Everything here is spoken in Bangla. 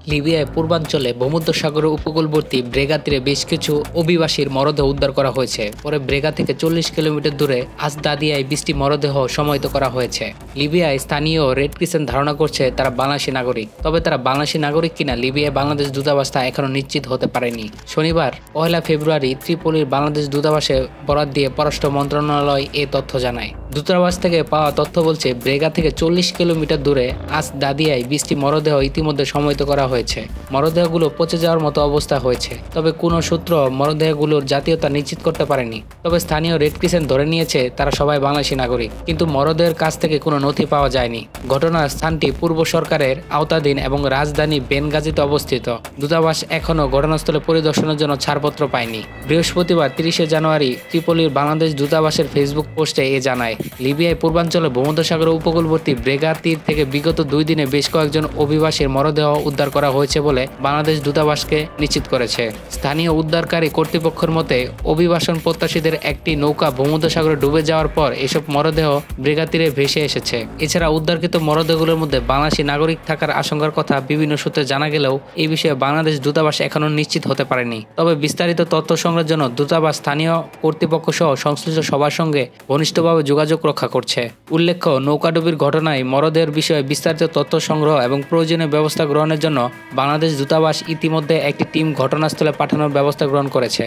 লিবিয়ায় পূর্বাঞ্চলে ভূমধ্যসাগরের উপকূলবর্তী ব্রেগা তীরে বেশ কিছু অভিবাসীর মরদেহ উদ্ধার করা হয়েছে। পরে ব্রেগা থেকে 40 কিলোমিটার দূরে আসদাদিয়ায় 20টি মরদেহ সমাহিত করা হয়েছে। লিবিয়ায় স্থানীয় রেড ক্রিসেন্ট ধারণা করছে তারা বাংলাদেশি নাগরিক, তবে তারা বাংলাদেশি নাগরিক কিনা লিবিয়ায় বাংলাদেশ দূতাবাস তা এখনও নিশ্চিত হতে পারেনি। শনিবার 1 ফেব্রুয়ারি ত্রিপোলির বাংলাদেশ দূতাবাসে বরাত দিয়ে পররাষ্ট্র মন্ত্রণালয় এ তথ্য জানায়। দূতাবাস থেকে পাওয়া তথ্য বলছে ব্রেগা থেকে 40 কিলোমিটার দূরে আসদাদিয়ায় 20টি মরদেহ ইতিমধ্যে সমাহিত করা হয়েছে। মরদেহগুলো পচে যাওয়ার মতো অবস্থা হয়েছে, তবে কোনো সূত্র মরদেহগুলোর জাতীয়তা নিশ্চিত করতে পারেনি। তবে স্থানীয় রেড ক্রিসেন্ট ধরে নিয়েছে তারা সবাই বাংলাদেশি নাগরিক, কিন্তু মরদেহের কাছ থেকে কোনো নথি পাওয়া যায়নি। ঘটনার স্থানটি পূর্ব সরকারের আওতাধীন এবং রাজধানী বেনগাজিতে অবস্থিত। দূতাবাস এখনও ঘটনাস্থলে পরিদর্শনের জন্য ছাড়পত্র পায়নি। বৃহস্পতিবার 30 জানুয়ারি ত্রিপোলির বাংলাদেশ দূতাবাসের ফেসবুক পোস্টে এ জানায়। লিবিয়ায় পূর্বাঞ্চলে ভূমধ্যসাগরের উপকূলবর্তী ব্রেগা তীর থেকে বিগত 2 দিনে বেশ কয়েকজন অভিবাসীর মরদেহ উদ্ধার করা হয়েছে বলে বাংলাদেশ দূতাবাসকে নিশ্চিত করেছে। স্থানীয় উদ্ধারকারী কর্তৃপক্ষের মতে অভিবাসন প্রত্যাশীদের একটি নৌকা ভূমধ্যসাগরে ডুবে যাওয়ার পর এসব মরদেহ ব্রেগা তীরে ভেসে এসেছে। এছাড়া উদ্ধারকৃত মরদেহগুলোর মধ্যে বাংলাদেশি নাগরিক থাকার আশঙ্কার কথা বিভিন্ন সূত্রে জানা গেলেও এই বিষয়ে বাংলাদেশ দূতাবাস এখনও নিশ্চিত হতে পারেনি। তবে বিস্তারিত তথ্য সংগ্রহের জন্য দূতাবাস স্থানীয় কর্তৃপক্ষ সহ সংশ্লিষ্ট সবার সঙ্গে ঘনিষ্ঠভাবে যোগাযোগ রক্ষা করছে। উল্লেখ্য, নৌকাডুবির ঘটনায় মরদেহের বিষয়ে বিস্তারিত তথ্য সংগ্রহ এবং প্রয়োজনীয় ব্যবস্থা গ্রহণের জন্য বাংলাদেশ দূতাবাস ইতিমধ্যে একটি টিম ঘটনাস্থলে পাঠানোর ব্যবস্থা গ্রহণ করেছে।